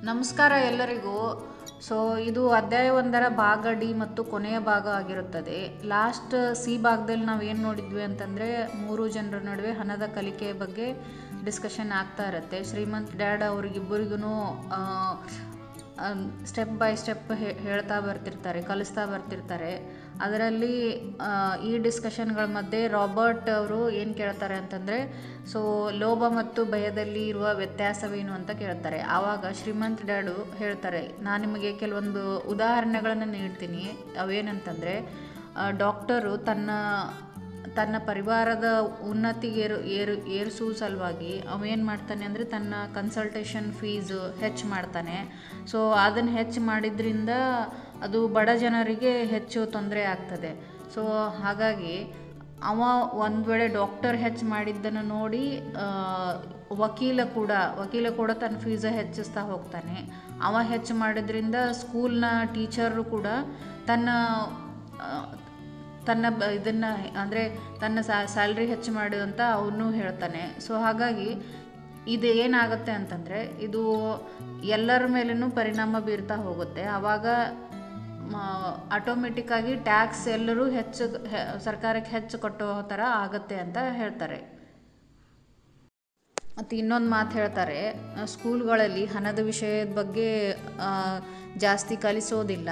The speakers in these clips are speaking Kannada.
ನಮಸ್ಕಾರ ಎಲ್ಲರಿಗೂ. ಇದು ಅಧ್ಯಾಯ 1ರ ಭಾಗ ಡಿ ಮತ್ತು ಕೊನೆಯ ಭಾಗ ಆಗಿರುತ್ತದೆ. ಲಾಸ್ಟ್ ಸಿ ಭಾಗದಲ್ಲಿ ನಾವು ಏನು ನೋಡಿದ್ವಿ ಅಂತಂದರೆ 3 ಜನರ ನಡುವೆ ಹಣದ ಕಲಿಕೆಯ ಬಗ್ಗೆ ಡಿಸ್ಕಷನ್ ಆಗ್ತಾ ಇರುತ್ತೆ. ಶ್ರೀಮಂತ್ ಡ್ಯಾಡ್ ಅವ್ರಿಗಿಬ್ಬರಿಗೂ ಸ್ಟೆಪ್ ಬೈ ಸ್ಟೆಪ್ ಹೇಳ್ತಾ ಬರ್ತಿರ್ತಾರೆ, ಕಲಿಸ್ತಾ ಬರ್ತಿರ್ತಾರೆ. ಅದರಲ್ಲಿ ಈ ಡಿಸ್ಕಷನ್ಗಳ ಮಧ್ಯೆ ರಾಬರ್ಟ್ ಅವರು ಏನು ಕೇಳ್ತಾರೆ ಅಂತಂದರೆ, ಲೋಭ ಮತ್ತು ಭಯದಲ್ಲಿ ಇರುವ ವ್ಯತ್ಯಾಸವೇನು ಅಂತ ಕೇಳ್ತಾರೆ. ಆವಾಗ ಶ್ರೀಮಂತ್ ಡ್ಯಾಡು ಹೇಳ್ತಾರೆ, ನಾನು ನಿಮಗೆ ಕೆಲವೊಂದು ಉದಾಹರಣೆಗಳನ್ನು ನೀಡ್ತೀನಿ. ಅವೇನಂತಂದರೆ, ಡಾಕ್ಟರು ತನ್ನ ಪರಿವಾರದ ಉನ್ನತಿಗೆ ಏರಿಸುವ ಸಲುವಾಗಿ ಅವೇನು ಮಾಡ್ತಾನೆ ಅಂದರೆ ತನ್ನ ಕನ್ಸಲ್ಟೇಷನ್ ಫೀಸ್ ಹೆಚ್ಚು ಮಾಡ್ತಾನೆ. ಅದನ್ನು ಹೆಚ್ಚು ಮಾಡಿದ್ರಿಂದ ಅದು ಬಡ ಜನರಿಗೆ ಹೆಚ್ಚು ತೊಂದರೆ ಆಗ್ತದೆ. ಹಾಗಾಗಿ ಅವ ಒಂದು ವೇಳೆ ಡಾಕ್ಟರ್ ಹೆಚ್ಚು ಮಾಡಿದ್ದನ್ನು ನೋಡಿ ವಕೀಲ ಕೂಡ ತನ್ನ ಫೀಸ ಹೆಚ್ಚಿಸ್ತಾ ಹೋಗ್ತಾನೆ. ಅವ ಹೆಚ್ಚು ಮಾಡಿದ್ರಿಂದ ಸ್ಕೂಲ್ನ ಟೀಚರು ಕೂಡ ತನ್ನ ಇದನ್ನು ಅಂದರೆ ತನ್ನ ಸ್ಯಾಲ್ರಿ ಹೆಚ್ಚು ಮಾಡಿದಂತ ಅವನು ಹೇಳ್ತಾನೆ. ಹಾಗಾಗಿ ಇದು ಏನಾಗುತ್ತೆ ಅಂತಂದರೆ ಇದು ಎಲ್ಲರ ಮೇಲೂ ಪರಿಣಾಮ ಬೀರ್ತಾ ಹೋಗುತ್ತೆ. ಆವಾಗ ಆಟೋಮೆಟಿಕ್ಕಾಗಿ ಟ್ಯಾಕ್ಸ್ ಎಲ್ಲರೂ ಸರ್ಕಾರಕ್ಕೆ ಹೆಚ್ಚು ಕಟ್ಟೋ ಥರ ಆಗುತ್ತೆ ಅಂತ ಹೇಳ್ತಾರೆ. ಮತ್ತು ಇನ್ನೊಂದು ಮಾತು ಹೇಳ್ತಾರೆ, ಸ್ಕೂಲ್ಗಳಲ್ಲಿ ಹಣದ ವಿಷಯದ ಬಗ್ಗೆ ಜಾಸ್ತಿ ಕಲಿಸೋದಿಲ್ಲ.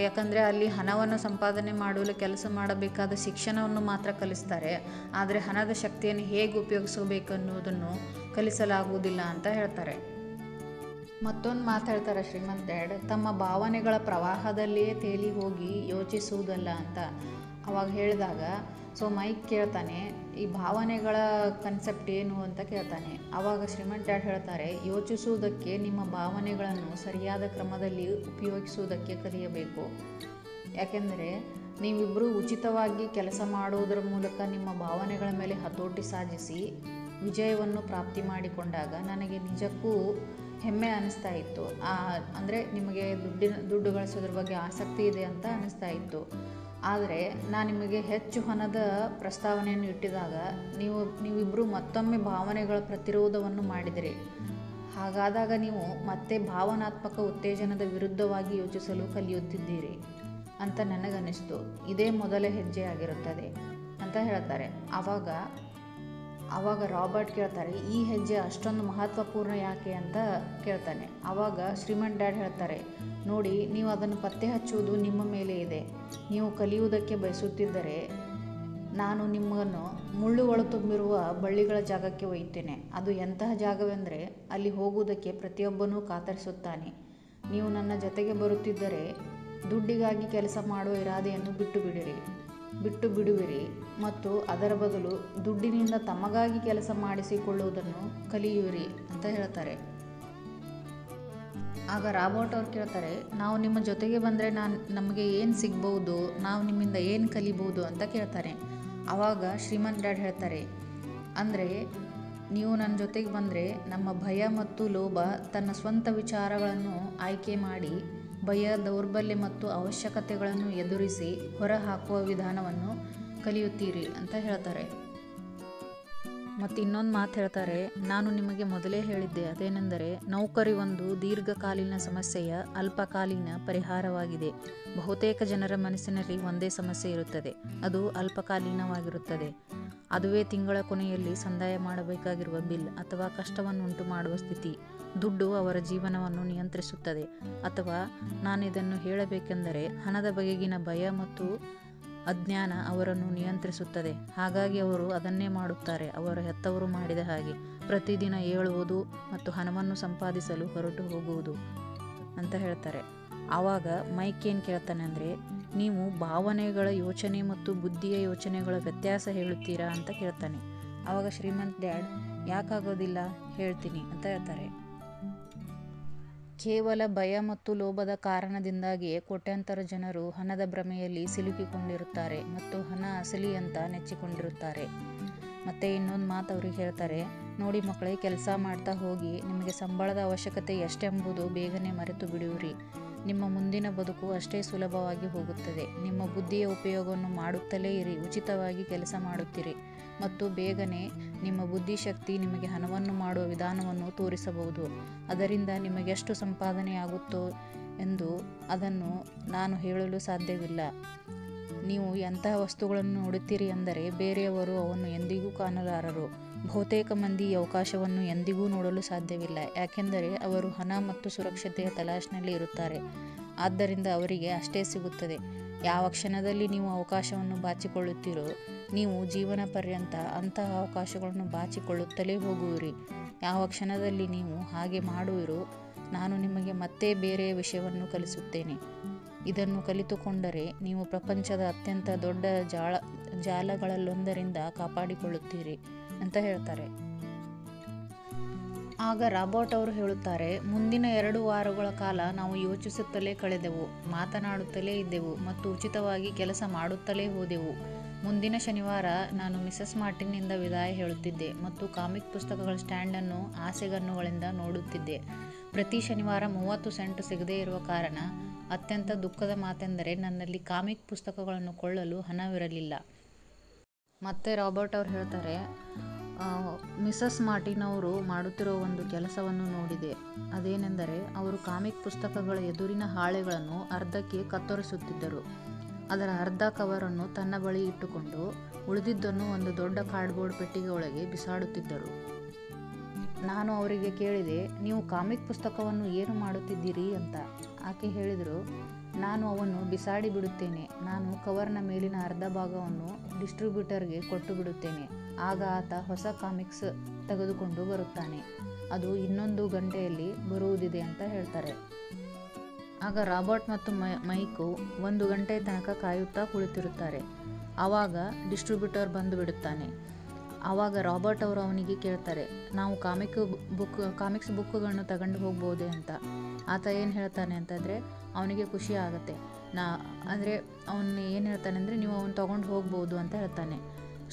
ಯಾಕಂದರೆ ಅಲ್ಲಿ ಹಣವನ್ನು ಸಂಪಾದನೆ ಮಾಡಲು ಕೆಲಸ ಮಾಡಬೇಕಾದ ಶಿಕ್ಷಣವನ್ನು ಮಾತ್ರ ಕಲಿಸ್ತಾರೆ. ಆದರೆ ಹಣದ ಶಕ್ತಿಯನ್ನು ಹೇಗೆ ಉಪಯೋಗಿಸಬೇಕು ಅನ್ನೋದನ್ನು ಕಲಿಸಲಾಗುವುದಿಲ್ಲ ಅಂತ ಹೇಳ್ತಾರೆ. ಮತ್ತೊಂದು ಮಾತು ಹೇಳ್ತಾರೆ ಶ್ರೀಮಂತ್ ಡ್ಯಾಡ್, ತಮ್ಮ ಭಾವನೆಗಳ ಪ್ರವಾಹದಲ್ಲಿಯೇ ತೇಲಿ ಹೋಗಿ ಯೋಚಿಸುವುದಲ್ಲ ಅಂತ ಅವಾಗ ಹೇಳಿದಾಗ ಮೈಕ್ ಕೇಳ್ತಾನೆ, ಈ ಭಾವನೆಗಳ ಕನ್ಸೆಪ್ಟ್ ಏನು ಅಂತ ಕೇಳ್ತಾನೆ. ಆವಾಗ ಶ್ರೀಮಂತ್ ಡ್ಯಾಡ್ ಹೇಳ್ತಾರೆ, ಯೋಚಿಸುವುದಕ್ಕೆ ನಿಮ್ಮ ಭಾವನೆಗಳನ್ನು ಸರಿಯಾದ ಕ್ರಮದಲ್ಲಿ ಉಪಯೋಗಿಸುವುದಕ್ಕೆ ಕಲಿಯಬೇಕು. ಯಾಕೆಂದರೆ ನೀವಿಬ್ಬರು ಉಚಿತವಾಗಿ ಕೆಲಸ ಮಾಡುವುದರ ಮೂಲಕ ನಿಮ್ಮ ಭಾವನೆಗಳ ಮೇಲೆ ಹತೋಟಿ ಸಾಧಿಸಿ ವಿಜಯವನ್ನು ಪ್ರಾಪ್ತಿ ಮಾಡಿಕೊಂಡಾಗ ನನಗೆ ನಿಜಕ್ಕೂ ಹೆಮ್ಮೆ ಅನ್ನಿಸ್ತಾ ಇತ್ತು. ಅಂದರೆ ನಿಮಗೆ ದುಡ್ಡು ಗಳಿಸೋದ್ರ ಬಗ್ಗೆ ಆಸಕ್ತಿ ಇದೆ ಅಂತ ಅನ್ನಿಸ್ತಾ ಇತ್ತು. ಆದರೆ ನಾನು ನಿಮಗೆ ಹೆಚ್ಚು ಹಣದ ಪ್ರಸ್ತಾವನೆಯನ್ನು ಇಟ್ಟಿದಾಗ ನೀವಿಬ್ಬರು ಮತ್ತೊಮ್ಮೆ ಭಾವನೆಗಳ ಪ್ರತಿರೋಧವನ್ನು ಮಾಡಿದಿರಿ. ಹಾಗಾದಾಗ ನೀವು ಮತ್ತೆ ಭಾವನಾತ್ಮಕ ಉತ್ತೇಜನದ ವಿರುದ್ಧವಾಗಿ ಯೋಚಿಸಲು ಕಲಿಯುತ್ತಿದ್ದೀರಿ ಅಂತ ನನಗನ್ನಿಸ್ತು. ಇದೇ ಮೊದಲ ಹೆಜ್ಜೆ ಆಗಿರುತ್ತದೆ ಅಂತ ಹೇಳ್ತಾರೆ. ಆವಾಗ ರಾಬರ್ಟ್ ಕೇಳ್ತಾರೆ, ಈ ಹೆಜ್ಜೆ ಅಷ್ಟೊಂದು ಮಹತ್ವಪೂರ್ಣ ಯಾಕೆ ಅಂತ ಕೇಳ್ತಾನೆ. ಆವಾಗ ಶ್ರೀಮಂತ್ ಡ್ಯಾಡ್ ಹೇಳ್ತಾರೆ, ನೋಡಿ, ನೀವು ಅದನ್ನು ಪತ್ತೆ ಹಚ್ಚುವುದು ನಿಮ್ಮ ಮೇಲೆ ಇದೆ. ನೀವು ಕಲಿಯುವುದಕ್ಕೆ ಬಯಸುತ್ತಿದ್ದರೆ ನಾನು ನಿಮ್ಮನ್ನು ಮುಳ್ಳುಗಳು ತುಂಬಿರುವ ಬಳ್ಳಿಗಳ ಜಾಗಕ್ಕೆ ಒಯ್ಯುತ್ತೇನೆ. ಅದು ಎಂತಹ ಜಾಗವೆಂದರೆ ಅಲ್ಲಿ ಹೋಗುವುದಕ್ಕೆ ಪ್ರತಿಯೊಬ್ಬನೂ ಕಾತರಿಸುತ್ತಾನೆ. ನೀವು ನನ್ನ ಜೊತೆಗೆ ಬರುತ್ತಿದ್ದರೆ ದುಡ್ಡಿಗಾಗಿ ಕೆಲಸ ಮಾಡುವ ಇರಾದೆಯನ್ನು ಬಿಟ್ಟು ಬಿಡುವಿರಿ ಮತ್ತು ಅದರ ಬದಲು ದುಡ್ಡಿನಿಂದ ತಮಗಾಗಿ ಕೆಲಸ ಮಾಡಿಸಿಕೊಳ್ಳುವುದನ್ನು ಕಲಿಯುವಿರಿ ಅಂತ ಹೇಳ್ತಾರೆ. ಆಗ ರಾಬರ್ಟ್ ಅವ್ರು ಕೇಳ್ತಾರೆ, ನಾವು ನಿಮ್ಮ ಜೊತೆಗೆ ಬಂದರೆ ನಮಗೆ ಏನು ಸಿಗ್ಬೋದು, ನಾವು ನಿಮ್ಮಿಂದ ಏನು ಕಲಿಬೋದು ಅಂತ ಕೇಳ್ತಾರೆ. ಆವಾಗ ಶ್ರೀಮಂತ್ ಡ್ಯಾಡ್ ಹೇಳ್ತಾರೆ, ಅಂದರೆ ನೀವು ನನ್ನ ಜೊತೆಗೆ ಬಂದರೆ ನಮ್ಮ ಭಯ ಮತ್ತು ಲೋಭ ತನ್ನ ಸ್ವಂತ ವಿಚಾರಗಳನ್ನು ಆಯ್ಕೆ ಮಾಡಿ ಭಯ, ದೌರ್ಬಲ್ಯ ಮತ್ತು ಅವಶ್ಯಕತೆಗಳನ್ನು ಎದುರಿಸಿ ಹೊರ ಹಾಕುವ ವಿಧಾನವನ್ನು ಕಲಿಯುತ್ತೀರಿ ಅಂತ ಹೇಳ್ತಾರೆ. ಮತ್ತು ಇನ್ನೊಂದು ಮಾತು ಹೇಳ್ತಾರೆ, ನಾನು ನಿಮಗೆ ಮೊದಲೇ ಹೇಳಿದ್ದೆ, ಅದೇನೆಂದರೆ ನೌಕರಿ ಒಂದು ದೀರ್ಘಕಾಲೀನ ಸಮಸ್ಯೆಯ ಅಲ್ಪಕಾಲೀನ ಪರಿಹಾರವಾಗಿದೆ. ಬಹುತೇಕ ಜನರ ಮನಸ್ಸಿನಲ್ಲಿ ಒಂದೇ ಸಮಸ್ಯೆ ಇರುತ್ತದೆ, ಅದು ಅಲ್ಪಕಾಲೀನವಾಗಿರುತ್ತದೆ. ಅದುವೇ ತಿಂಗಳ ಕೊನೆಯಲ್ಲಿ ಸಂದಾಯ ಮಾಡಬೇಕಾಗಿರುವ ಬಿಲ್ ಅಥವಾ ಕಷ್ಟವನ್ನುಂಟು ಮಾಡುವ ಸ್ಥಿತಿ. ದುಡ್ಡು ಅವರ ಜೀವನವನ್ನು ನಿಯಂತ್ರಿಸುತ್ತದೆ. ಅಥವಾ ನಾನಿದನ್ನು ಹೇಳಬೇಕೆಂದರೆ ಹಣದ ಬಗೆಗಿನ ಭಯ ಮತ್ತು ಅಜ್ಞಾನ ಅವರನ್ನು ನಿಯಂತ್ರಿಸುತ್ತದೆ. ಹಾಗಾಗಿ ಅವರು ಅದನ್ನೇ ಮಾಡುತ್ತಾರೆ, ಅವರ ಹೆತ್ತವರು ಮಾಡಿದ ಹಾಗೆ, ಪ್ರತಿದಿನ ಏಳುವುದು ಮತ್ತು ಹಣವನ್ನು ಸಂಪಾದಿಸಲು ಹೊರಟು ಹೋಗುವುದು ಅಂತ ಹೇಳ್ತಾರೆ. ಆವಾಗ ಮೈಕ್ ಏನು ಕೇಳ್ತಾನೆ ಅಂದರೆ, ನೀವು ಭಾವನೆಗಳ ಯೋಚನೆ ಮತ್ತು ಬುದ್ಧಿಯ ಯೋಚನೆಗಳ ವ್ಯತ್ಯಾಸ ಹೇಳುತ್ತೀರಾ ಅಂತ ಕೇಳ್ತಾನೆ. ಆವಾಗ ಶ್ರೀಮಂತ್ ಡ್ಯಾಡ್, ಯಾಕಾಗೋದಿಲ್ಲ, ಹೇಳ್ತೀನಿ ಅಂತ ಹೇಳ್ತಾರೆ. ಕೇವಲ ಭಯ ಮತ್ತು ಲೋಭದ ಕಾರಣದಿಂದಾಗಿಯೇ ಕೋಟ್ಯಾಂತರ ಜನರು ಹಣದ ಭ್ರಮೆಯಲ್ಲಿ ಸಿಲುಕಿಕೊಂಡಿರುತ್ತಾರೆ ಮತ್ತು ಹಣ ಅಸಲಿ ಅಂತ ನೆಚ್ಚಿಕೊಂಡಿರುತ್ತಾರೆ. ಮತ್ತು ಇನ್ನೊಂದು ಮಾತು ಅವ್ರಿಗೆ ಹೇಳ್ತಾರೆ, ನೋಡಿ ಮಕ್ಕಳೇ, ಕೆಲಸ ಮಾಡ್ತಾ ಹೋಗಿ ನಿಮಗೆ ಸಂಬಳದ ಅವಶ್ಯಕತೆ ಎಷ್ಟೆಂಬುದು ಬೇಗನೆ ಮರೆತು ಬಿಡುವಿರಿ. ನಿಮ್ಮ ಮುಂದಿನ ಬದುಕು ಅಷ್ಟೇ ಸುಲಭವಾಗಿ ಹೋಗುತ್ತದೆ. ನಿಮ್ಮ ಬುದ್ಧಿಯ ಉಪಯೋಗವನ್ನು ಮಾಡುತ್ತಲೇ ಇರಿ, ಉಚಿತವಾಗಿ ಕೆಲಸ ಮಾಡುತ್ತೀರಿ ಮತ್ತು ಬೇಗನೆ ನಿಮ್ಮ ಬುದ್ಧಿಶಕ್ತಿ ನಿಮಗೆ ಹಣವನ್ನು ಮಾಡುವ ವಿಧಾನವನ್ನು ತೋರಿಸಬಹುದು. ಅದರಿಂದ ನಿಮಗೆಷ್ಟು ಸಂಪಾದನೆಯಾಗುತ್ತೋ ಎಂದು ಅದನ್ನು ನಾನು ಹೇಳಲು ಸಾಧ್ಯವಿಲ್ಲ. ನೀವು ಎಂತಹ ವಸ್ತುಗಳನ್ನು ನೋಡುತ್ತೀರಿ ಎಂದರೆ ಬೇರೆಯವರು ಅವನ್ನು ಎಂದಿಗೂ ಕಾಣಲಾರರು. ಬಹುತೇಕ ಮಂದಿ ಈ ಅವಕಾಶವನ್ನು ಎಂದಿಗೂ ನೋಡಲು ಸಾಧ್ಯವಿಲ್ಲ, ಯಾಕೆಂದರೆ ಅವರು ಹಣ ಮತ್ತು ಸುರಕ್ಷತೆಯ ತಲಾಶ್ನಲ್ಲಿ ಇರುತ್ತಾರೆ. ಆದ್ದರಿಂದ ಅವರಿಗೆ ಅಷ್ಟೇ ಸಿಗುತ್ತದೆ. ಯಾವ ಕ್ಷಣದಲ್ಲಿ ನೀವು ಅವಕಾಶವನ್ನು ಬಾಚಿಕೊಳ್ಳುತ್ತೀರೋ ನೀವು ಜೀವನ ಪರ್ಯಂತ ಅಂತಹ ಅವಕಾಶಗಳನ್ನು ಬಾಚಿಕೊಳ್ಳುತ್ತಲೇ ಹೋಗುವಿರಿ. ಯಾವ ಕ್ಷಣದಲ್ಲಿ ನೀವು ಹಾಗೆ ಮಾಡುವಿರೋ ನಾನು ನಿಮಗೆ ಮತ್ತೆ ಬೇರೆಯ ವಿಷಯವನ್ನು ಕಲಿಸುತ್ತೇನೆ. ಇದನ್ನು ಕಲಿತುಕೊಂಡರೆ ನೀವು ಪ್ರಪಂಚದ ಅತ್ಯಂತ ದೊಡ್ಡ ಜಾಲಗಳಲ್ಲೊಂದರಿಂದ ಕಾಪಾಡಿಕೊಳ್ಳುತ್ತೀರಿ ಅಂತ ಹೇಳ್ತಾರೆ. ಆಗ ರಾಬರ್ಟ್ ಅವರು ಹೇಳುತ್ತಾರೆ, ಮುಂದಿನ 2 ವಾರಗಳ ಕಾಲ ನಾವು ಯೋಚಿಸುತ್ತಲೇ ಕಳೆದೆವು, ಮಾತನಾಡುತ್ತಲೇ ಇದ್ದೆವು ಮತ್ತು ಉಚಿತವಾಗಿ ಕೆಲಸ ಮಾಡುತ್ತಲೇ ಹೋದೆವು. ಮುಂದಿನ ಶನಿವಾರ ನಾನು ಮಿಸಸ್ ಮಾರ್ಟಿನ್ನಿಂದ ವಿದಾಯ ಹೇಳುತ್ತಿದ್ದೆ ಮತ್ತು ಕಾಮಿಕ್ ಪುಸ್ತಕಗಳ ಸ್ಟ್ಯಾಂಡನ್ನು ಆಸೆಗಣ್ಣುಗಳಿಂದ ನೋಡುತ್ತಿದ್ದೆ. ಪ್ರತಿ ಶನಿವಾರ 30 ಸೆಂಟ್ ಸಿಗದೇ ಇರುವ ಕಾರಣ ಅತ್ಯಂತ ದುಃಖದ ಮಾತೆಂದರೆ ನನ್ನಲ್ಲಿ ಕಾಮಿಕ್ ಪುಸ್ತಕಗಳನ್ನು ಕೊಳ್ಳಲು ಹಣವಿರಲಿಲ್ಲ. ಮತ್ತೆ ರಾಬರ್ಟ್ ಅವರು ಹೇಳ್ತಾರೆ, ಮಿಸಸ್ ಮಾರ್ಟಿನ್ ಅವರು ಮಾಡುತ್ತಿರುವ ಒಂದು ಕೆಲಸವನ್ನು ನೋಡಿದೆ. ಅದೇನೆಂದರೆ ಅವರು ಕಾಮಿಕ್ ಪುಸ್ತಕಗಳ ಎದುರಿನ ಹಾಳೆಗಳನ್ನು ಅರ್ಧಕ್ಕೆ ಕತ್ತರಿಸುತ್ತಿದ್ದರು. ಅದರ ಅರ್ಧ ಕವರನ್ನು ತನ್ನ ಬಳಿ ಇಟ್ಟುಕೊಂಡು ಉಳಿದಿದ್ದನ್ನು ಒಂದು ದೊಡ್ಡ ಕಾರ್ಡ್ಬೋರ್ಡ್ ಪೆಟ್ಟಿಗೆ ಒಳಗೆ ಬಿಸಾಡುತ್ತಿದ್ದರು. ನಾನು ಅವರಿಗೆ ಕೇಳಿದೆ, ನೀವು ಕಾಮಿಕ್ ಪುಸ್ತಕವನ್ನು ಏನು ಮಾಡುತ್ತಿದ್ದೀರಿ ಅಂತ. ಆಕೆ ಹೇಳಿದರು, ನಾನು ಅವನ್ನು ಬಿಸಾಡಿ ಬಿಡುತ್ತೇನೆ. ನಾನು ಕವರ್ನ ಮೇಲಿನ ಅರ್ಧ ಭಾಗವನ್ನು ಡಿಸ್ಟ್ರಿಬ್ಯೂಟರ್ಗೆ ಕೊಟ್ಟು ಬಿಡುತ್ತೇನೆ. ಆಗ ಆತ ಹೊಸ ಕಾಮಿಕ್ಸ್ ತೆಗೆದುಕೊಂಡು ಬರುತ್ತಾನೆ. ಅದು 1 ಗಂಟೆಯಲ್ಲಿ ಬರುವುದಿದೆ ಅಂತ ಹೇಳ್ತಾರೆ. ಆಗ ರಾಬರ್ಟ್ ಮತ್ತು ಮೈಕು 1 ಗಂಟೆ ತನಕ ಕಾಯುತ್ತಾ ಕುಳಿತಿರುತ್ತಾರೆ. ಆವಾಗ ಡಿಸ್ಟ್ರಿಬ್ಯೂಟರ್ ಬಂದು ಬಿಡುತ್ತಾನೆ. ಆವಾಗ ರಾಬರ್ಟ್ ಅವರು ಅವನಿಗೆ ಕೇಳ್ತಾರೆ, ನಾವು ಕಾಮಿಕ್ಸ್ ಬುಕ್ಗಳನ್ನು ತಗೊಂಡು ಹೋಗ್ಬೋದೇ ಅಂತ. ಆತ ಏನು ಹೇಳ್ತಾನೆ ಅಂತಂದರೆ ಅವನಿಗೆ ಖುಷಿ ಆಗುತ್ತೆ. ಅಂದರೆ ಅವನು ಏನು ಹೇಳ್ತಾನೆ ಅಂದರೆ ನೀವು ಅವನು ತೊಗೊಂಡು ಹೋಗ್ಬೋದು ಅಂತ ಹೇಳ್ತಾನೆ.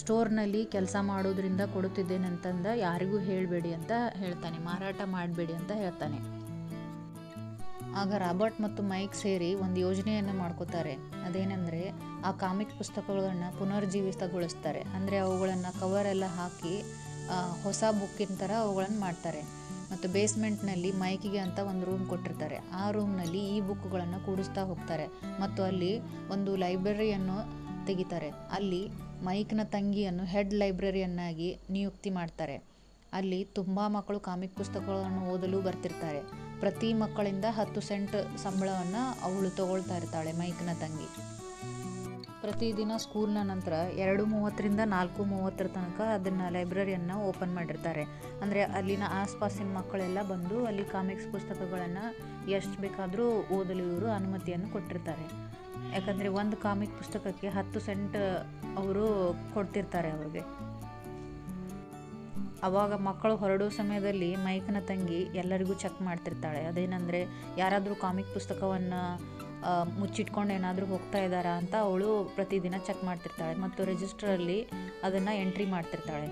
ಸ್ಟೋರ್ನಲ್ಲಿ ಕೆಲಸ ಮಾಡೋದ್ರಿಂದ ಕೊಡುತ್ತಿದ್ದೇನೆ ಅಂತಂದ ಯಾರಿಗೂ ಹೇಳಬೇಡಿ ಅಂತ ಹೇಳ್ತಾನೆ, ಮಾರಾಟ ಮಾಡಬೇಡಿ ಅಂತ ಹೇಳ್ತಾನೆ. ಆಗ ರಾಬರ್ಟ್ ಮತ್ತು ಮೈಕ್ ಸೇರಿ ಒಂದು ಯೋಜನೆಯನ್ನು ಮಾಡ್ಕೋತಾರೆ. ಅದೇನೆಂದರೆ ಆ ಕಾಮಿಕ್ ಪುಸ್ತಕಗಳನ್ನು ಪುನರ್ಜೀವಿತಗೊಳಿಸ್ತಾರೆ. ಅಂದರೆ ಅವುಗಳನ್ನು ಕವರೆಲ್ಲ ಹಾಕಿ ಹೊಸ ಬುಕ್ಕಿನ ಥರ ಅವುಗಳನ್ನು ಮಾಡ್ತಾರೆ. ಮತ್ತು ಬೇಸ್ಮೆಂಟ್ನಲ್ಲಿ ಮೈಕಿಗೆ ಅಂತ ಒಂದು ರೂಮ್ ಕೊಟ್ಟಿರ್ತಾರೆ. ಆ ರೂಮ್ನಲ್ಲಿ ಈ ಬುಕ್ಗಳನ್ನು ಕೂಡಿಸ್ತಾ ಹೋಗ್ತಾರೆ ಮತ್ತು ಅಲ್ಲಿ ಒಂದು ಲೈಬ್ರರಿಯನ್ನು ತೆಗಿತಾರೆ. ಅಲ್ಲಿ ಮೈಕ್ನ ತಂಗಿಯನ್ನು ಹೆಡ್ ಲೈಬ್ರರಿಯನ್ನಾಗಿ ನಿಯುಕ್ತಿ ಮಾಡ್ತಾರೆ. ಅಲ್ಲಿ ತುಂಬ ಮಕ್ಕಳು ಕಾಮಿಕ್ ಪುಸ್ತಕಗಳನ್ನು ಓದಲು ಬರ್ತಿರ್ತಾರೆ. ಪ್ರತಿ ಮಕ್ಕಳಿಂದ 10 ಸೆಂಟ್ ಸಂಬಳವನ್ನು ಅವಳು ತಗೊಳ್ತಾ ಇರ್ತಾಳೆ ಮೈಕ್ನ ತಂಗಿ. ಪ್ರತಿದಿನ ಸ್ಕೂಲ್ನ ನಂತರ 2:30ರಿಂದ 4:30 ತನಕ ಅದನ್ನು ಲೈಬ್ರರಿಯನ್ನು ಓಪನ್ ಮಾಡಿರ್ತಾರೆ. ಅಂದರೆ ಅಲ್ಲಿನ ಆಸ್ಪಾಸಿನ ಮಕ್ಕಳೆಲ್ಲ ಬಂದು ಅಲ್ಲಿ ಕಾಮಿಕ್ಸ್ ಪುಸ್ತಕಗಳನ್ನು ಎಷ್ಟು ಬೇಕಾದರೂ ಓದಲು ಇವರು ಅನುಮತಿಯನ್ನು ಕೊಟ್ಟಿರ್ತಾರೆ. ಯಾಕಂದರೆ ಒಂದು ಕಾಮಿಕ್ ಪುಸ್ತಕಕ್ಕೆ 10 ಸೆಂಟ್ ಅವರು ಕೊಡ್ತಿರ್ತಾರೆ ಅವ್ರಿಗೆ. ಆವಾಗ ಮಕ್ಕಳು ಹೊರಡೋ ಸಮಯದಲ್ಲಿ ಮೈಕ್ನ ತಂಗಿ ಎಲ್ಲರಿಗೂ ಚೆಕ್ ಮಾಡ್ತಿರ್ತಾಳೆ. ಅದೇನೆಂದರೆ ಯಾರಾದರೂ ಕಾಮಿಕ್ ಪುಸ್ತಕವನ್ನು ಮುಚ್ಚಿಟ್ಕೊಂಡು ಏನಾದರೂ ಹೋಗ್ತಾ ಇದ್ದಾರಾ ಅಂತ ಅವಳು ಪ್ರತಿದಿನ ಚೆಕ್ ಮಾಡ್ತಿರ್ತಾಳೆ ಮತ್ತು ರಿಜಿಸ್ಟ್ರಲ್ಲಿ ಅದನ್ನು ಎಂಟ್ರಿ ಮಾಡ್ತಿರ್ತಾಳೆ.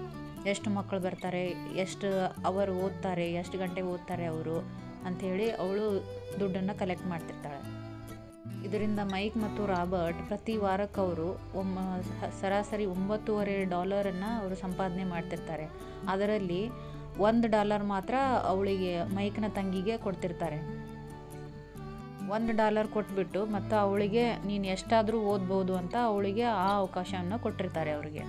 ಎಷ್ಟು ಮಕ್ಕಳು ಬರ್ತಾರೆ, ಎಷ್ಟು ಅವರು ಓದ್ತಾರೆ, ಎಷ್ಟು ಗಂಟೆ ಓದ್ತಾರೆ ಅವರು ಅಂಥೇಳಿ ಅವಳು ದುಡ್ಡನ್ನು ಕಲೆಕ್ಟ್ ಮಾಡ್ತಿರ್ತಾಳೆ. ಇದರಿಂದ ಮೈಕ್ ಮತ್ತು ರಾಬರ್ಟ್ ಪ್ರತಿ ವಾರಕ್ಕೆ ಅವರು ಸರಾಸರಿ $9.25 ಅವರು ಸಂಪಾದನೆ ಮಾಡ್ತಿರ್ತಾರೆ. ಅದರಲ್ಲಿ $1 ಮಾತ್ರ ಅವಳಿಗೆ ಮೈಕ್ನ ತಂಗಿಗೆ ಕೊಡ್ತಿರ್ತಾರೆ. $1 ಕೊಟ್ಬಿಟ್ಟು ಮತ್ತು ಅವಳಿಗೆ ನೀನು ಎಷ್ಟಾದರೂ ಓದ್ಬೋದು ಅಂತ ಅವಳಿಗೆ ಆ ಅವಕಾಶವನ್ನು ಕೊಟ್ಟಿರ್ತಾರೆ ಅವರಿಗೆ.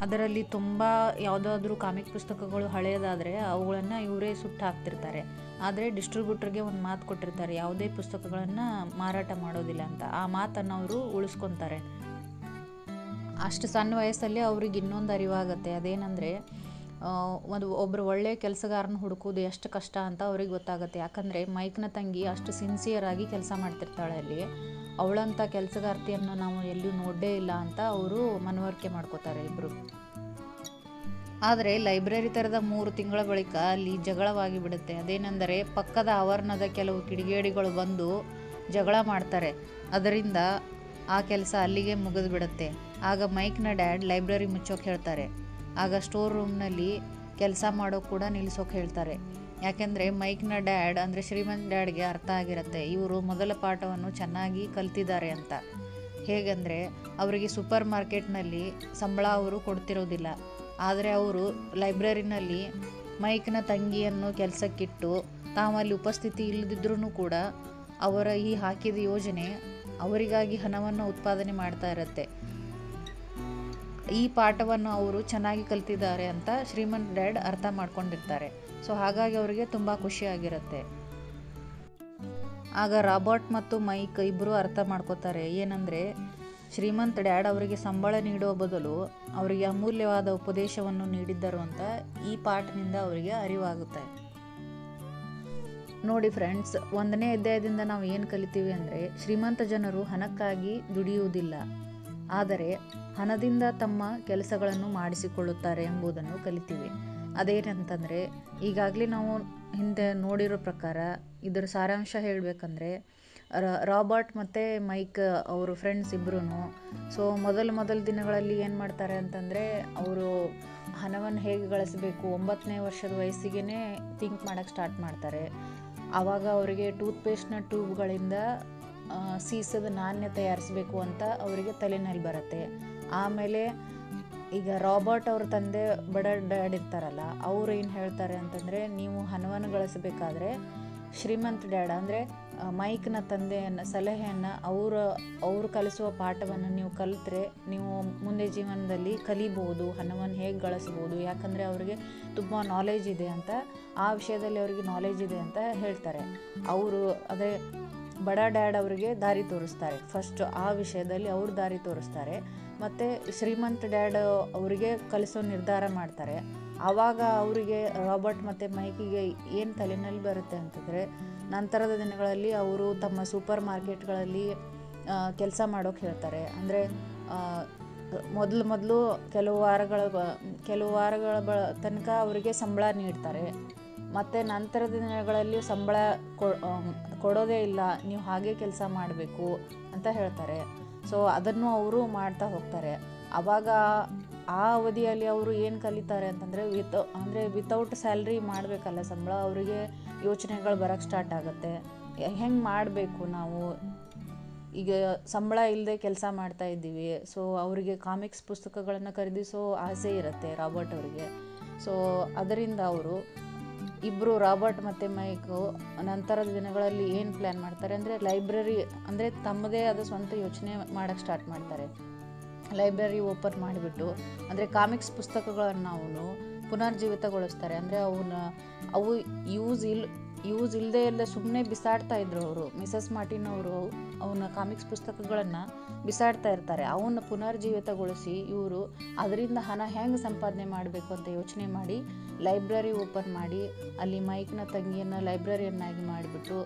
ಅದರಲ್ಲಿ ತುಂಬ ಯಾವುದಾದ್ರೂ ಕಾಮಿಕ್ ಪುಸ್ತಕಗಳು ಹಳೆಯದಾದರೆ ಅವುಗಳನ್ನು ಇವರೇ ಸುಟ್ಟು ಹಾಕ್ತಿರ್ತಾರೆ. ಆದರೆ ಡಿಸ್ಟ್ರಿಬ್ಯೂಟರ್ಗೆ ಒಂದು ಮಾತು ಕೊಟ್ಟಿರ್ತಾರೆ, ಯಾವುದೇ ಪುಸ್ತಕಗಳನ್ನು ಮಾರಾಟ ಮಾಡೋದಿಲ್ಲ ಅಂತ. ಆ ಮಾತನ್ನು ಅವರು ಉಳಿಸ್ಕೊತಾರೆ. ಅಷ್ಟು ಸಣ್ಣ ವಯಸ್ಸಲ್ಲಿ ಅವ್ರಿಗೆ ಇನ್ನೊಂದು ಅರಿವಾಗುತ್ತೆ. ಅದೇನೆಂದರೆ ಒಬ್ಬರು ಒಳ್ಳೆಯ ಕೆಲಸಗಾರನ ಹುಡುಕೋದು ಎಷ್ಟು ಕಷ್ಟ ಅಂತ ಅವ್ರಿಗೆ ಗೊತ್ತಾಗುತ್ತೆ. ಯಾಕಂದರೆ ಮೈಕ್ನ ತಂಗಿ ಅಷ್ಟು ಸಿನ್ಸಿಯರಾಗಿ ಕೆಲಸ ಮಾಡ್ತಿರ್ತಾಳೆ ಅಲ್ಲಿ. ಅವಳಂಥ ಕೆಲಸಗಾರ್ತಿಯನ್ನು ನಾವು ಎಲ್ಲೂ ನೋಡೇ ಇಲ್ಲ ಅಂತ ಅವರು ಮನವರಿಕೆ ಮಾಡ್ಕೋತಾರೆ ಇಬ್ಬರು. ಆದರೆ ಲೈಬ್ರರಿ ತೆರೆದ 3 ತಿಂಗಳ ಬಳಿಕ ಅಲ್ಲಿ ಜಗಳವಾಗಿ ಬಿಡುತ್ತೆ. ಅದೇನೆಂದರೆ ಪಕ್ಕದ ಆವರಣದ ಕೆಲವು ಕಿಡಿಗೇಡಿಗಳು ಬಂದು ಜಗಳ ಮಾಡ್ತಾರೆ. ಅದರಿಂದ ಆ ಕೆಲಸ ಅಲ್ಲಿಗೆ ಮುಗಿದು ಬಿಡುತ್ತೆ. ಆಗ ಮೈಕ್ನ ಡ್ಯಾಡ್ ಲೈಬ್ರರಿ ಮುಚ್ಚೋಕೆ ಹೇಳ್ತಾರೆ. ಆಗ ಸ್ಟೋರ್ ರೂಮ್ನಲ್ಲಿ ಕೆಲಸ ಮಾಡೋಕೆ ಕೂಡ ನಿಲ್ಲಿಸೋಕೆ ಹೇಳ್ತಾರೆ. ಯಾಕೆಂದರೆ ಮೈಕ್ನ ಡ್ಯಾಡ್ ಅಂದರೆ ಶ್ರೀಮಂತ್ ಡ್ಯಾಡ್ಗೆ ಅರ್ಥ ಆಗಿರುತ್ತೆ ಇವರು ಮೊದಲ ಪಾಠವನ್ನು ಚೆನ್ನಾಗಿ ಕಲ್ತಿದ್ದಾರೆ ಅಂತ. ಹೇಗೆಂದರೆ ಅವರಿಗೆ ಸೂಪರ್ ಮಾರ್ಕೆಟ್ನಲ್ಲಿ ಸಂಬಳ ಅವರು ಕೊಡ್ತಿರೋದಿಲ್ಲ, ಆದರೆ ಅವರು ಲೈಬ್ರರಿನಲ್ಲಿ ಮೈಕ್ನ ತಂಗಿಯನ್ನು ಕೆಲಸಕ್ಕಿಟ್ಟು ತಾವಲ್ಲಿ ಉಪಸ್ಥಿತಿ ಇಲ್ಲದಿದ್ರೂ ಕೂಡ ಅವರ ಈ ಹಾಕಿದ ಯೋಜನೆ ಅವರಿಗಾಗಿ ಹಣವನ್ನು ಉತ್ಪಾದನೆ ಮಾಡ್ತಾ ಇರುತ್ತೆ. ಈ ಪಾಠವನ್ನು ಅವರು ಚೆನ್ನಾಗಿ ಕಲ್ತಿದ್ದಾರೆ ಅಂತ ಶ್ರೀಮಂತ್ ಡ್ಯಾಡ್ ಅರ್ಥ ಮಾಡ್ಕೊಂಡಿರ್ತಾರೆ. ಸೊ ಹಾಗಾಗಿ ಅವರಿಗೆ ತುಂಬ ಖುಷಿಯಾಗಿರುತ್ತೆ. ಆಗ ರಾಬರ್ಟ್ ಮತ್ತು ಮೈಕ್ ಇಬ್ಬರು ಅರ್ಥ ಮಾಡ್ಕೋತಾರೆ ಏನಂದರೆ ಶ್ರೀಮಂತ್ ಡ್ಯಾಡ್ ಅವರಿಗೆ ಸಂಬಳ ನೀಡುವ ಬದಲು ಅವರಿಗೆ ಅಮೂಲ್ಯವಾದ ಉಪದೇಶವನ್ನು ನೀಡಿದ್ದರು ಅಂತ ಈ ಪಾಠದಿಂದ ಅವರಿಗೆ ಅರಿವಾಗುತ್ತೆ. ನೋಡಿ ಫ್ರೆಂಡ್ಸ್, 1ನೇ ಅಧ್ಯಾಯದಿಂದ ನಾವು ಏನು ಕಲಿತೀವಿ ಅಂದರೆ ಶ್ರೀಮಂತ ಜನರು ಹಣಕ್ಕಾಗಿ ದುಡಿಯುವುದಿಲ್ಲ, ಆದರೆ ಹಣದಿಂದ ತಮ್ಮ ಕೆಲಸಗಳನ್ನು ಮಾಡಿಸಿಕೊಳ್ಳುತ್ತಾರೆ ಎಂಬುದನ್ನು ಕಲಿತೀವಿ. ಅದೇನಂತಂದರೆ ಈಗಾಗಲೇ ನಾವು ಹಿಂದೆ ನೋಡಿರೋ ಪ್ರಕಾರ ಇದರ ಸಾರಾಂಶ ಹೇಳಬೇಕಂದ್ರೆ ರಾಬರ್ಟ್ ಮತ್ತು ಮೈಕ್ ಅವರು ಫ್ರೆಂಡ್ಸ್ ಇಬ್ಬರೂ ಸೊ ಮೊದಲ ದಿನಗಳಲ್ಲಿ ಏನು ಮಾಡ್ತಾರೆ ಅಂತಂದರೆ ಅವರು ಹಣವನ್ನು ಹೇಗೆ ಗಳಿಸಬೇಕು 9ನೇ ವರ್ಷದ ವಯಸ್ಸಿಗೆ ಥಿಂಕ್ ಮಾಡೋಕ್ಕೆ ಸ್ಟಾರ್ಟ್ ಮಾಡ್ತಾರೆ. ಆವಾಗ ಅವರಿಗೆ ಟೂತ್ಪೇಸ್ಟ್ನ ಟ್ಯೂಬ್ಗಳಿಂದ ಸೀಸದ ನಾಣ್ಯ ತಯಾರಿಸಬೇಕು ಅಂತ ಅವರಿಗೆ ತಲೆನಲ್ಲಿ ಬರುತ್ತೆ. ಆಮೇಲೆ ಈಗ ರಾಬರ್ಟ್ ಅವ್ರ ತಂದೆ ಬಡ ಡ್ಯಾಡ್ ಇರ್ತಾರಲ್ಲ, ಅವರು ಏನು ಹೇಳ್ತಾರೆ ಅಂತಂದರೆ ನೀವು ಹಣವನ್ನು ಗಳಿಸಬೇಕಾದ್ರೆ ಶ್ರೀಮಂತ್ ಡ್ಯಾಡ್ ಅಂದರೆ ಮೈಕ್ನ ತಂದೆಯನ್ನು ಸಲಹೆಯನ್ನು ಅವರು ಕಲಿಸುವ ಪಾಠವನ್ನು ನೀವು ಕಲಿತ್ರೆ ನೀವು ಮುಂದೆ ಜೀವನದಲ್ಲಿ ಕಲಿಬೋದು, ಹಣವನ್ನು ಹೇಗೆ ಗಳಿಸ್ಬೋದು. ಯಾಕಂದರೆ ಅವರಿಗೆ ತುಂಬ ನಾಲೆಜ್ ಇದೆ ಅಂತ, ಆ ವಿಷಯದಲ್ಲಿ ಅವರಿಗೆ ನಾಲೆಜ್ ಇದೆ ಅಂತ ಹೇಳ್ತಾರೆ. ಅವರು ಅದೇ ಬಡ ಡ್ಯಾಡ್ ಅವರಿಗೆ ದಾರಿ ತೋರಿಸ್ತಾರೆ. ಫಸ್ಟ್ ಆ ವಿಷಯದಲ್ಲಿ ಅವರು ದಾರಿ ತೋರಿಸ್ತಾರೆ, ಮತ್ತು ಶ್ರೀಮಂತ ಡ್ಯಾಡ್ ಅವರಿಗೆ ಕಲಿಸೋ ನಿರ್ಧಾರ ಮಾಡ್ತಾರೆ. ಆವಾಗ ಅವರಿಗೆ ರಾಬರ್ಟ್ ಮತ್ತು ಮೈಕಿಗೆ ಏನು ತಲೆನಲ್ಲಿ ಬರುತ್ತೆ ಅಂತಂದರೆ ನಂತರದ ದಿನಗಳಲ್ಲಿ ಅವರು ತಮ್ಮ ಸೂಪರ್ ಮಾರ್ಕೆಟ್ಗಳಲ್ಲಿ ಕೆಲಸ ಮಾಡೋಕ್ಕೆ ಹೇಳ್ತಾರೆ. ಅಂದರೆ ಮೊದಲು ಕೆಲವು ವಾರಗಳ ತನಕ ಅವರಿಗೆ ಸಂಬಳ ನೀಡ್ತಾರೆ, ಮತ್ತು ನಂತರದ ದಿನಗಳಲ್ಲಿ ಸಂಬಳ ಕೊಡೋದೇ ಇಲ್ಲ, ನೀವು ಹಾಗೆ ಕೆಲಸ ಮಾಡಬೇಕು ಅಂತ ಹೇಳ್ತಾರೆ. ಸೊ ಅದನ್ನು ಅವರು ಮಾಡ್ತಾ ಹೋಗ್ತಾರೆ. ಆವಾಗ ಆ ಅವಧಿಯಲ್ಲಿ ಅವರು ಏನು ಕಲಿತಾರೆ ಅಂತಂದರೆ ವಿತೌಟ್ ಸ್ಯಾಲ್ರಿ ಮಾಡಬೇಕಲ್ಲ ಸಂಬಳ, ಅವರಿಗೆ ಯೋಚನೆಗಳು ಬರೋಕ್ಕೆ ಸ್ಟಾರ್ಟ್ ಆಗುತ್ತೆ. ಹೆಂಗೆ ಮಾಡಬೇಕು ನಾವು, ಈಗ ಸಂಬಳ ಇಲ್ಲದೆ ಕೆಲಸ ಮಾಡ್ತಾ ಇದ್ದೀವಿ. ಸೊ ಅವರಿಗೆ ಕಾಮಿಕ್ಸ್ ಪುಸ್ತಕಗಳನ್ನು ಖರೀದಿಸೋ ಆಸೆ ಇರುತ್ತೆ ರಾಬರ್ಟ್ ಅವರಿಗೆ. ಸೊ ಅದರಿಂದ ಅವರು ಇಬ್ಬರು ರಾಬರ್ಟ್ ಮತ್ತು ಮೈಕು ನಂತರದ ದಿನಗಳಲ್ಲಿ ಏನು ಪ್ಲ್ಯಾನ್ ಮಾಡ್ತಾರೆ ಅಂದರೆ ಲೈಬ್ರರಿ ಅಂದರೆ ತಮ್ಮದೇ ಆದ ಸ್ವಂತ ಯೋಚನೆ ಮಾಡೋಕ್ಕೆ ಸ್ಟಾರ್ಟ್ ಮಾಡ್ತಾರೆ. ಲೈಬ್ರರಿ ಓಪನ್ ಮಾಡಿಬಿಟ್ಟು ಅಂದರೆ ಕಾಮಿಕ್ಸ್ ಪುಸ್ತಕಗಳನ್ನು ಅವನು ಪುನರ್ಜೀವಿತಗೊಳಿಸ್ತಾರೆ. ಅಂದರೆ ಅವು ಯೂಸ್ ಇಲ್ಲದೆ ಸುಮ್ಮನೆ ಬಿಸಾಡ್ತಾ ಇದ್ರು ಅವರು. ಮಿಸಸ್ ಮಾರ್ಟಿನ್ ಅವರು ಅವನ ಕಾಮಿಕ್ಸ್ ಪುಸ್ತಕಗಳನ್ನು ಬಿಸಾಡ್ತಾ ಇರ್ತಾರೆ. ಅವನ್ನ ಪುನರ್ಜೀವಿತಗೊಳಿಸಿ ಇವರು ಅದರಿಂದ ಹಣ ಹೆಂಗೆ ಸಂಪಾದನೆ ಮಾಡಬೇಕು ಅಂತ ಯೋಚನೆ ಮಾಡಿ ಲೈಬ್ರರಿ ಓಪನ್ ಮಾಡಿ ಅಲ್ಲಿ ಮೈಕ್ನ ತಂಗಿಯನ್ನು ಲೈಬ್ರರಿಯನ್ನಾಗಿ ಮಾಡಿಬಿಟ್ಟು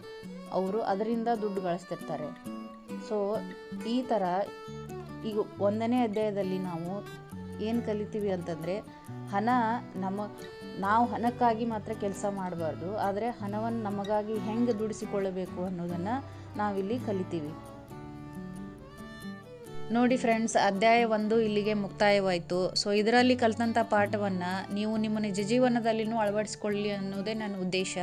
ಅವರು ಅದರಿಂದ ದುಡ್ಡು ಗಳಿಸ್ತಿರ್ತಾರೆ. ಸೊ ಈ ಥರ ಈಗ 1ನೇ ಅಧ್ಯಾಯದಲ್ಲಿ ನಾವು ಏನು ಕಲಿತೀವಿ ಅಂತಂದರೆ ನಾವು ಹಣಕ್ಕಾಗಿ ಮಾತ್ರ ಕೆಲಸ ಮಾಡಬಾರ್ದು, ಆದರೆ ಹಣವನ್ನು ನಮಗಾಗಿ ಹೆಂಗೆ ದುಡಿಸಿಕೊಳ್ಳಬೇಕು ಅನ್ನೋದನ್ನು ನಾವಿಲ್ಲಿ ಕಲಿತೀವಿ. ನೋಡಿ ಫ್ರೆಂಡ್ಸ್, ಅಧ್ಯಾಯ 1 ಇಲ್ಲಿಗೆ ಮುಕ್ತಾಯವಾಯಿತು. ಸೊ ಇದರಲ್ಲಿ ಕಲಿತಂಥ ಪಾಠವನ್ನು ನೀವು ನಿಮ್ಮ ನಿಜ ಜೀವನದಲ್ಲಿನೂ ಅಳವಡಿಸ್ಕೊಳ್ಳಿ ಅನ್ನೋದೇ ನನ್ನ ಉದ್ದೇಶ.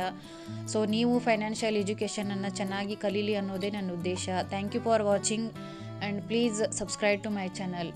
ಸೊ ನೀವು ಫೈನಾನ್ಷಿಯಲ್ ಎಜುಕೇಷನನ್ನು ಚೆನ್ನಾಗಿ ಕಲೀಲಿ ಅನ್ನೋದೇ ನನ್ನ ಉದ್ದೇಶ. Thank you for watching and please subscribe to my channel.